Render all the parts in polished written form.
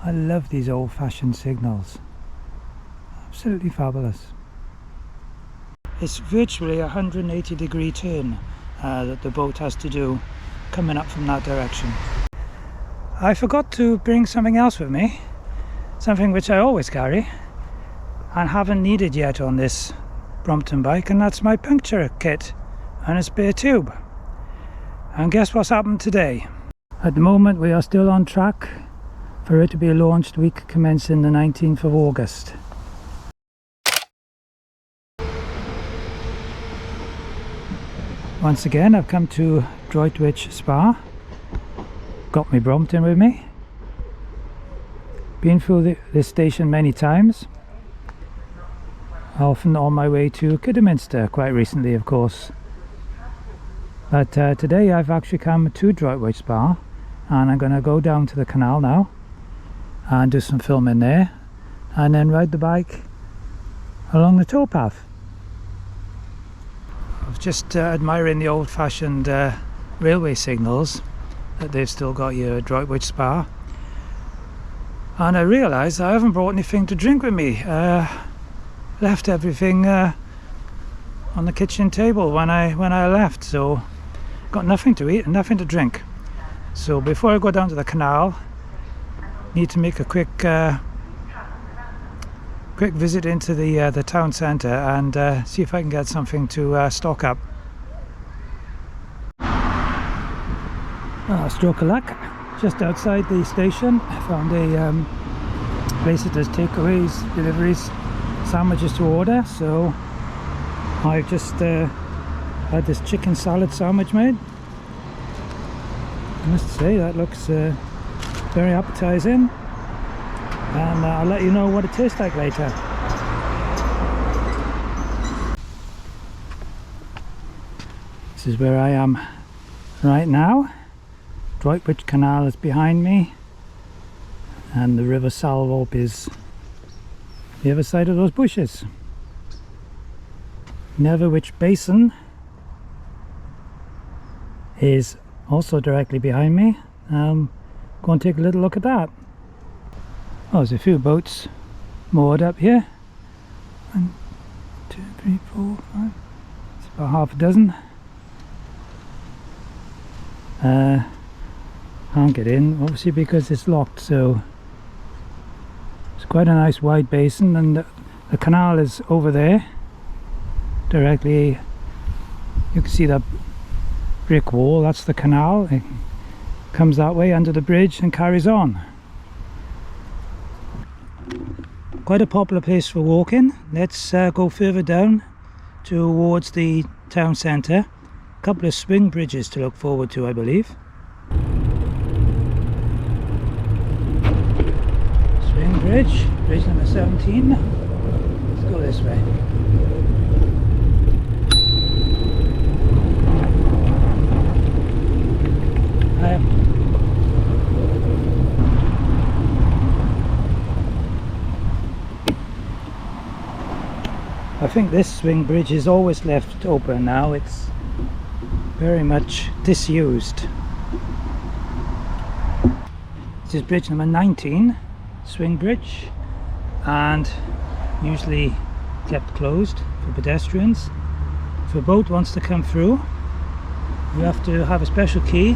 I love these old-fashioned signals. Absolutely fabulous. It's virtually a 180-degree turn that the boat has to do coming up from that direction. I forgot to bring something else with me, something which I always carry and haven't needed yet on this Brompton bike, and that's my puncture kit and a spare tube. And guess what's happened today? At the moment we are still on track for it to be launched week commencing the 19th of August. Once again I've come to Droitwich Spa, got my Brompton with me, been through this station many times, often on my way to Kidderminster, quite recently of course. But today I've actually come to Droitwich Spa, and I'm going to go down to the canal now and do some filming there, and then ride the bike along the towpath. I was just admiring the old-fashioned railway signals that they've still got here at Droitwich Spa, and I realised I haven't brought anything to drink with me. Left everything on the kitchen table when I left, so got nothing to eat and nothing to drink. So before I go down to the canal, need to make a quick visit into the town centre and see if I can get something to stock up. Stroke of luck, just outside the station I found a place that does takeaways, deliveries, sandwiches to order, so I've just had this chicken salad sandwich made. I must say that looks very appetizing, and I'll let you know what it tastes like later. This is where I am right now. Droitwich Canal is behind me, and the River Salvope is the other side of those bushes. Narrowboat Basin is also directly behind me. Go and take a little look at that. Oh, there's a few boats moored up here. 1, 2, 3, 4, 5. It's about half a dozen. Can't get in obviously because it's locked, so it's quite a nice wide basin, and the canal is over there directly. You can see that brick wall, that's the canal. It comes that way under the bridge and carries on. Quite a popular place for walking. Let's go further down towards the town centre. A couple of swing bridges to look forward to, I believe. Swing bridge, bridge number 17. Let's go this way. I think this swing bridge is always left open now. It's very much disused. This is bridge number 19, swing bridge, and usually kept closed for pedestrians. If a boat wants to come through, you have to have a special key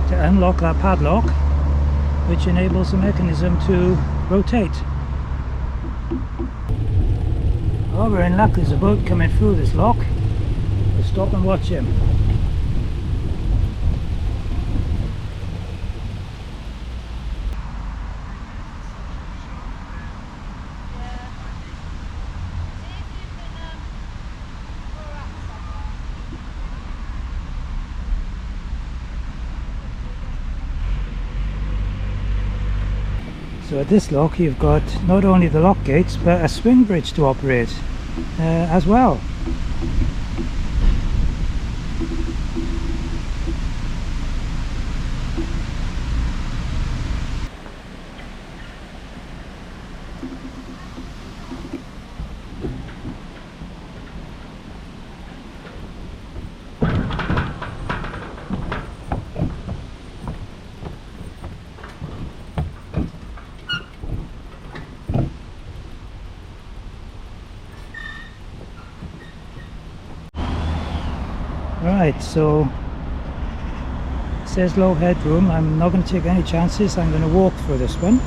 to unlock that padlock, which enables the mechanism to rotate. Oh, we're in luck, there's a boat coming through this lock. We'll stop and watch him. So at this lock you've got not only the lock gates but a swing bridge to operate as well. Right, so it says low headroom. I'm not going to take any chances. I'm going to walk through this one.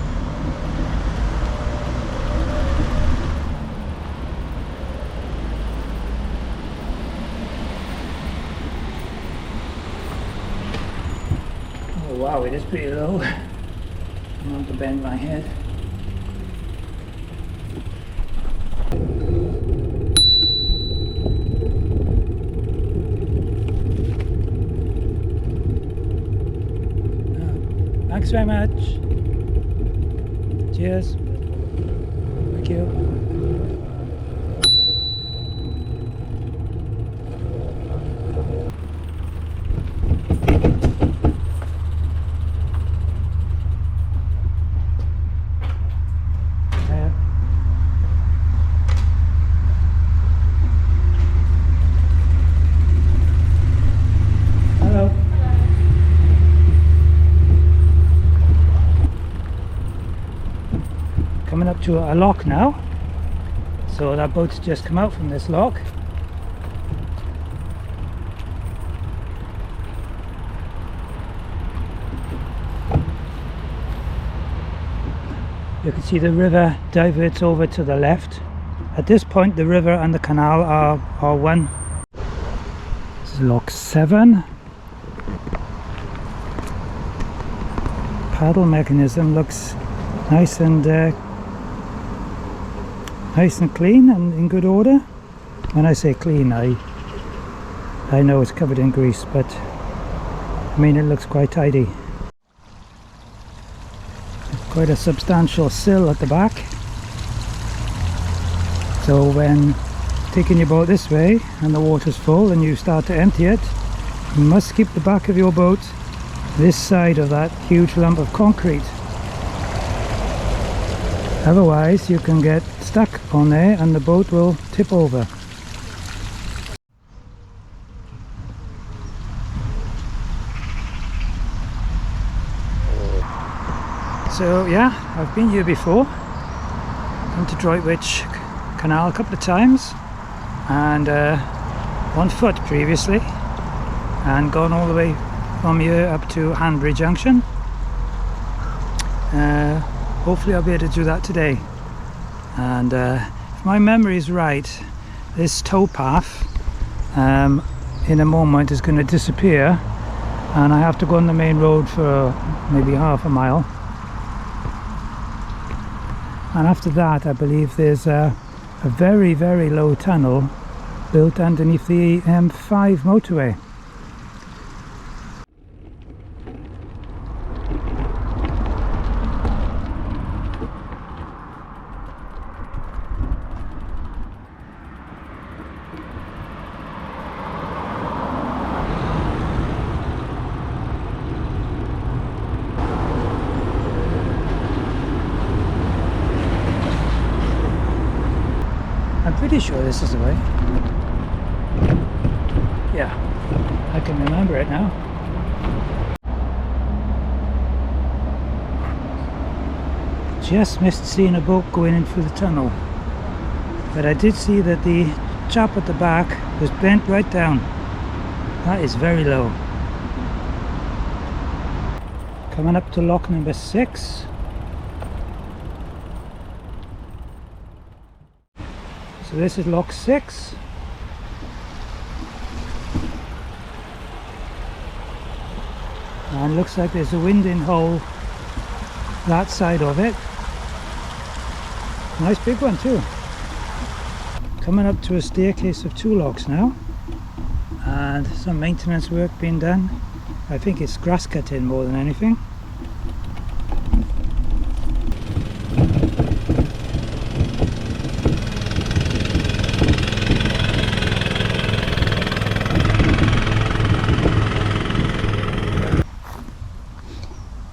Oh wow, it is pretty low. I'm going to bend my head. Thanks very much. Cheers. Thank you. Hello. Coming up to a lock now, so that boat's just come out from this lock. You can see the river diverts over to the left. At this point the river and the canal are one. This is lock 7. Paddle mechanism looks nice and clean and in good order. When I say clean, I know it's covered in grease, but I mean it looks quite tidy. Quite a substantial sill at the back, so when taking your boat this way and the water's full and you start to empty it, you must keep the back of your boat this side of that huge lump of concrete. Otherwise you can get stuck on there and the boat will tip over. So yeah, I've been here before. Been to Droitwich Canal a couple of times, and on foot previously, and gone all the way from here up to Hanbury Junction. Hopefully I'll be able to do that today. And if my memory is right, this towpath in a moment is going to disappear, and I have to go on the main road for maybe half a mile. And after that I believe there's a very, very low tunnel built underneath the M5 motorway. I'm pretty sure this is the way. Yeah, I can remember it now. Just missed seeing a boat going in through the tunnel, but I did see that the chap at the back was bent right down. That is very low. Coming up to lock number 6. So this is lock 6. And looks like there's a winding hole that side of it. Nice big one too. Coming up to a staircase of 2 locks now, and some maintenance work being done. I think it's grass cutting more than anything.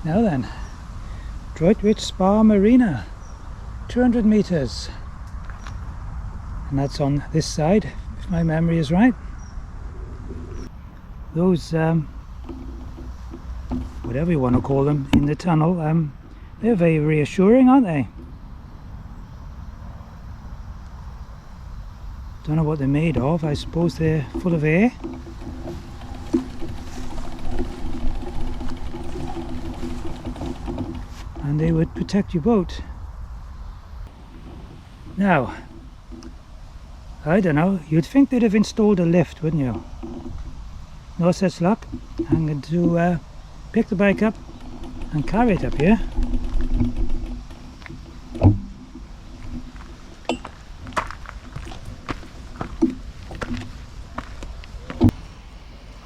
Now then, Droitwich Spa Marina, 200 metres, and that's on this side, if my memory is right. Those, whatever you want to call them, in the tunnel, they're very reassuring, aren't they? Don't know what they're made of. I suppose they're full of air. and they would protect your boat. Now, I don't know, you'd think they'd have installed a lift, wouldn't you? No such luck. I'm going to pick the bike up and carry it up here.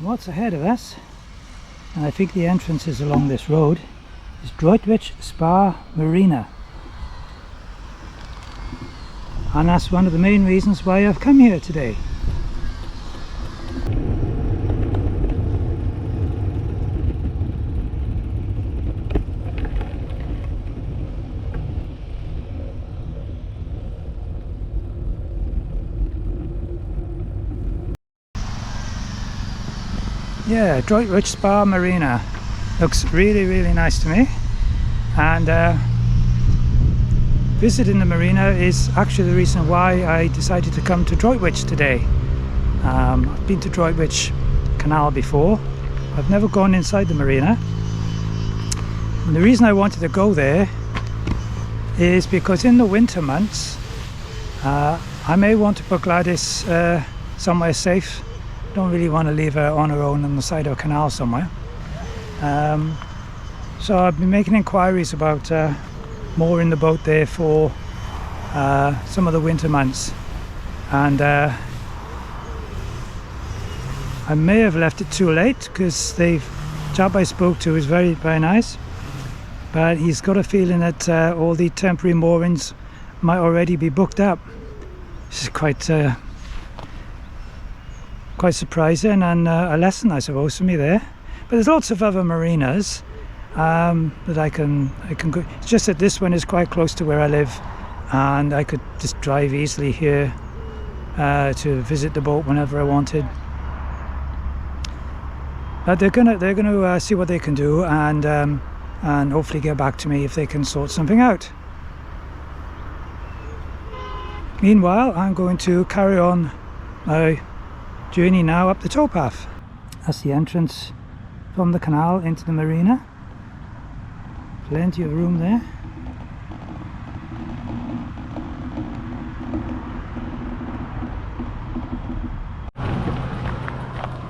What's ahead of us, and I think the entrance is along this road, is Droitwich Spa Marina. And that's one of the main reasons why I've come here today. Yeah, Droitwich Spa Marina looks really nice to me, and visiting the marina is actually the reason why I decided to come to Droitwich today. I've been to Droitwich Canal before. I've never gone inside the marina, and the reason I wanted to go there is because in the winter months I may want to put Gladys somewhere safe. Don't really want to leave her on her own on the side of a canal somewhere. So I've been making inquiries about more in the boat there for some of the winter months, and I may have left it too late because the chap I spoke to is very nice, but he's got a feeling that all the temporary moorings might already be booked up. This is quite surprising, and a lesson, I suppose, for me there. But there's lots of other marinas that I can go. It's just that this one is quite close to where I live, and I could just drive easily here to visit the boat whenever I wanted. But they're gonna see what they can do, and hopefully get back to me if they can sort something out. Meanwhile, I'm going to carry on my journey now up the towpath. That's the entrance from the canal into the marina. Plenty of room there.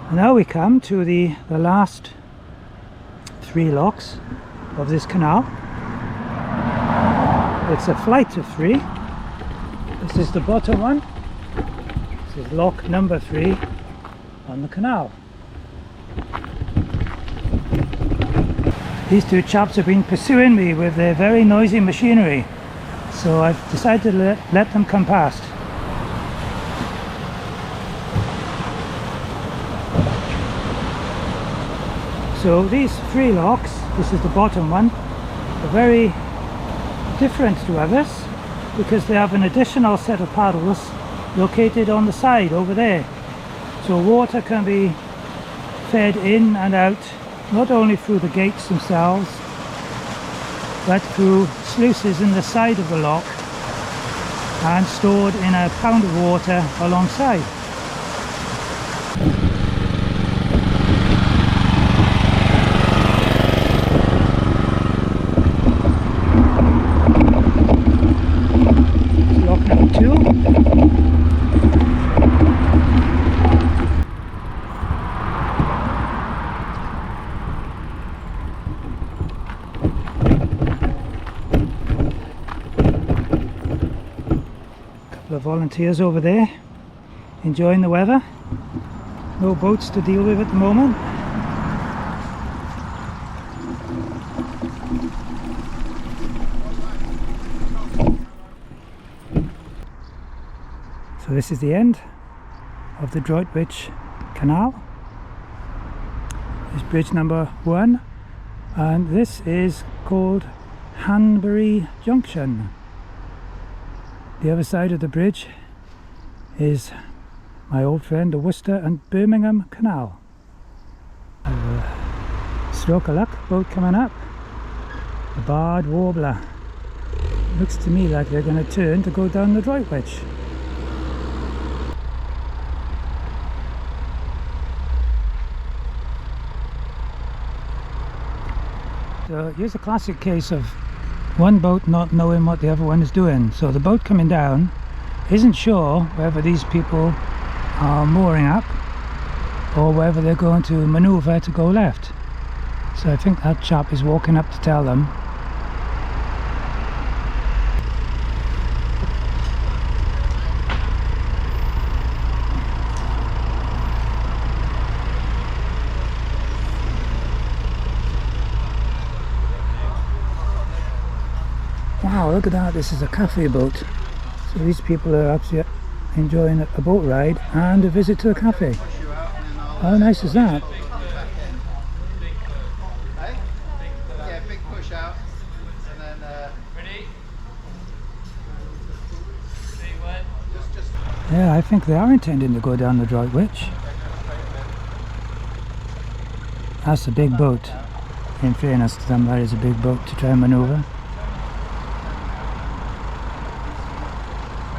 And now we come to the last 3 locks of this canal. It's a flight of 3. This is the bottom one. This is lock number 3 on the canal. These 2 chaps have been pursuing me with their very noisy machinery, so I've decided to let them come past. So these 3 locks, this is the bottom one, are very different to others because they have an additional set of paddles located on the side over there, so water can be fed in and out not only through the gates themselves but through sluices in the side of the lock and stored in a pound of water alongside. Lock number 2. The volunteers over there enjoying the weather. No boats to deal with at the moment. So this is the end of the Droitwich Canal. This is bridge number 1, and this is called Hanbury Junction. The other side of the bridge is my old friend the Worcester and Birmingham Canal. Stroke of luck, boat coming up. The barred warbler. Looks to me like they're going to turn to go down the Droitwich. So here's a classic case of one boat not knowing what the other one is doing. So the boat coming down isn't sure whether these people are mooring up or whether they're going to manoeuvre to go left. So I think that chap is walking up to tell them. Wow, look at that, this is a cafe boat. So these people are actually enjoying a boat ride and a visit to a cafe. How nice is that? Yeah, big push out, and then ready? Yeah, I think they are intending to go down the Droitwich. That's a big boat. In fairness to them, that is a big boat to try and manoeuvre.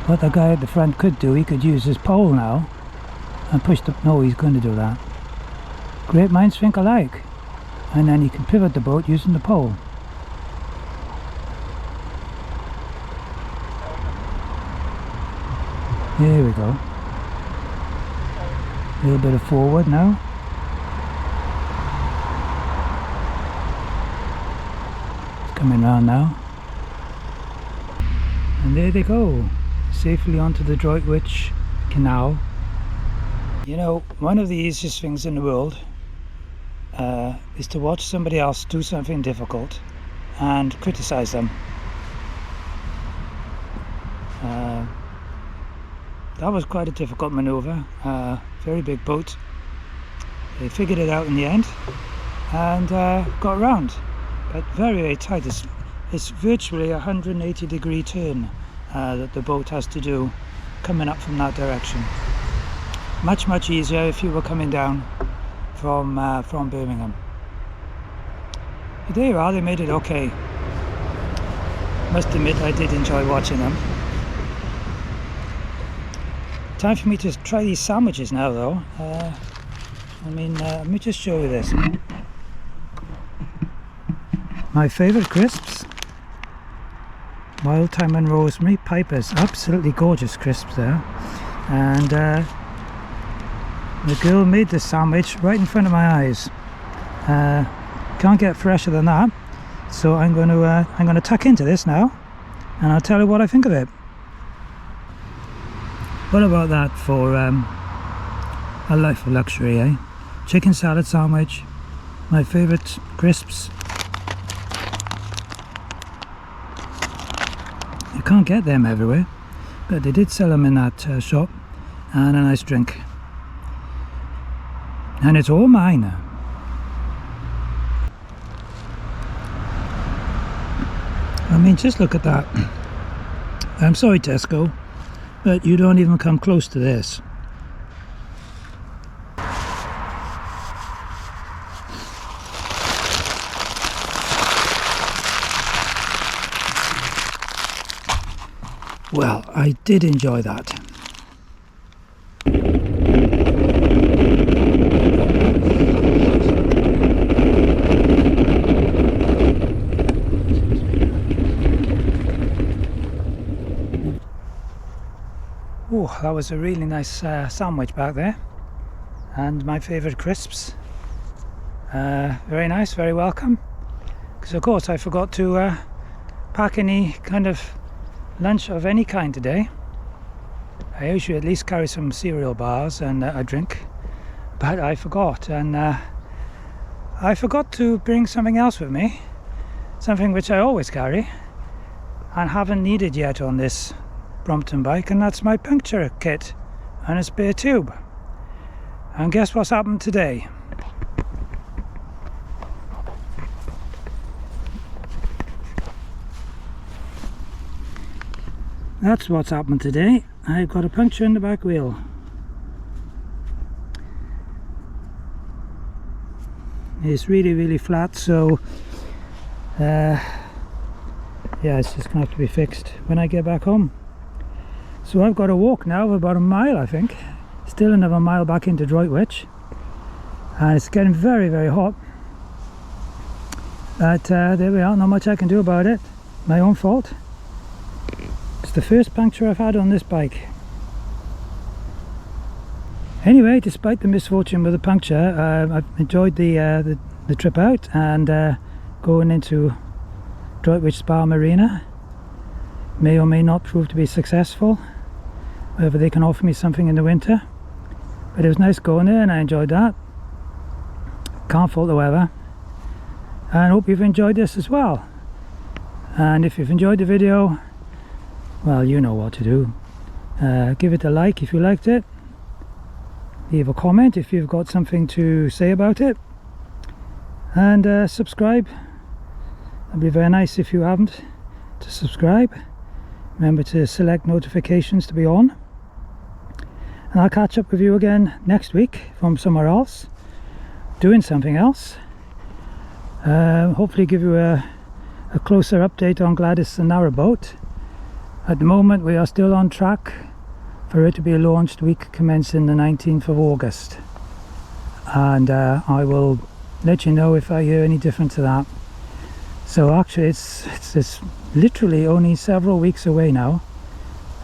What the guy at the front could do, he could use his pole now and push the... No, he's going to do that. Great minds think alike. And then he can pivot the boat using the pole. There we go. A little bit of forward now. It's coming round now. And there they go. Safely onto the Droitwich Canal. You know, one of the easiest things in the world is to watch somebody else do something difficult and criticize them. That was quite a difficult maneuver. Very big boat. They figured it out in the end and got around, but very, very tight. It's virtually a 180-degree turn that the boat has to do coming up from that direction. Much easier if you were coming down from Birmingham. But there you are, they made it okay. Must admit I did enjoy watching them. Time for me to try these sandwiches now though. Let me just show you this. My favourite crisps. Wild thyme and rosemary pipers, absolutely gorgeous crisps there. And the girl made this sandwich right in front of my eyes. Can't get fresher than that. So I'm going to tuck into this now, and I'll tell you what I think of it. What about that for a life of luxury, eh? Chicken salad sandwich, my favourite crisps. You can't get them everywhere, but they did sell them in that shop, and a nice drink. And it's all mine. I mean, just look at that. I'm sorry, Tesco, but you don't even come close to this. Well, I did enjoy that. Oh, that was a really nice sandwich back there, and my favourite crisps. Very nice, very welcome. Because of course I forgot to pack any kind of lunch of any kind today. I usually at least carry some cereal bars and a drink, but I forgot, and I forgot to bring something else with me, something which I always carry and haven't needed yet on this Brompton bike, and that's my puncture kit and a spare tube. And guess what's happened today? That's what's happened today. I've got a puncture in the back wheel. It's really flat, so yeah, it's just gonna have to be fixed when I get back home. So I've got to walk now of about a mile, I think. Still another mile back into Droitwich, and it's getting very hot. But there we are, not much I can do about it. my own fault. It's the first puncture I've had on this bike. Anyway, despite the misfortune with the puncture, I've enjoyed the trip out, and going into Droitwich Spa Marina may or may not prove to be successful, whether they can offer me something in the winter. But it was nice going there and I enjoyed that. Can't fault the weather, and hope you've enjoyed this as well. And if you've enjoyed the video, well, you know what to do. Give it a like if you liked it, leave a comment if you've got something to say about it, and subscribe. It'd be very nice if you haven't to subscribe. Remember to select notifications to be on, and I'll catch up with you again next week from somewhere else, doing something else. Hopefully give you a closer update on Gladys and Narrowboat. At the moment we are still on track for it to be launched week commencing the 19th of August, and I will let you know if I hear any different to that. So actually it's literally only several weeks away now,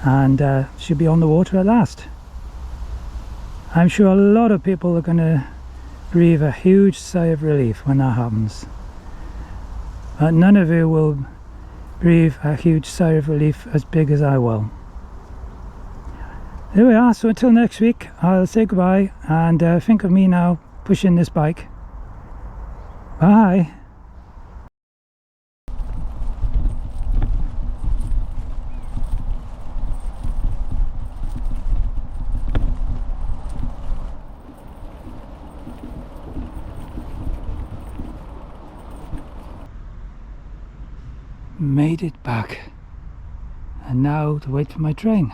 and should be on the water at last. I'm sure a lot of people are going to breathe a huge sigh of relief when that happens, but none of you will breathe a huge sigh of relief as big as I will. There we are. So until next week, I'll say goodbye, and think of me now pushing this bike. Bye. Made it back, and now to wait for my train.